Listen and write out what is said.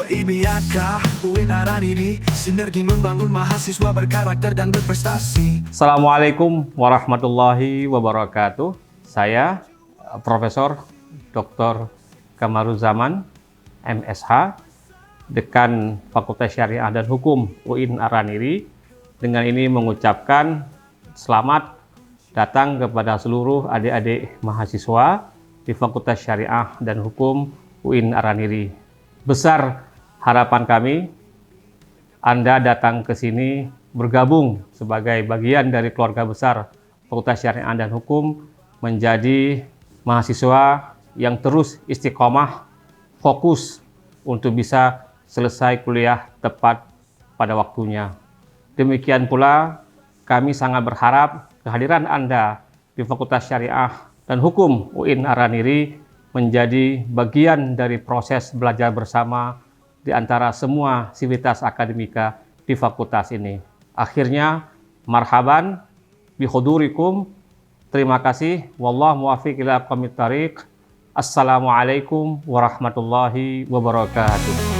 IBIAKA UIN Araniri, sinergi membangun mahasiswa berkarakter dan berprestasi. Assalamualaikum warahmatullahi wabarakatuh. Saya Profesor Dr. Kamaruzzaman, MSH, Dekan Fakultas Syariah dan Hukum UIN Araniri. Dengan ini mengucapkan selamat datang kepada seluruh adik-adik mahasiswa di Fakultas Syariah dan Hukum UIN Araniri. Besar harapan kami Anda datang ke sini bergabung sebagai bagian dari keluarga besar Fakultas Syariah dan Hukum, menjadi mahasiswa yang terus istiqomah, fokus untuk bisa selesai kuliah tepat pada waktunya. Demikian pula kami sangat berharap kehadiran Anda di Fakultas Syariah dan Hukum UIN Araniri menjadi bagian dari proses belajar bersama di antara semua sivitas akademika di fakultas ini. Akhirnya, marhaban bihudurikum. Terima kasih. Wallahu muwaffiq ila aqwamit thariq. Assalamualaikum warahmatullahi wabarakatuh.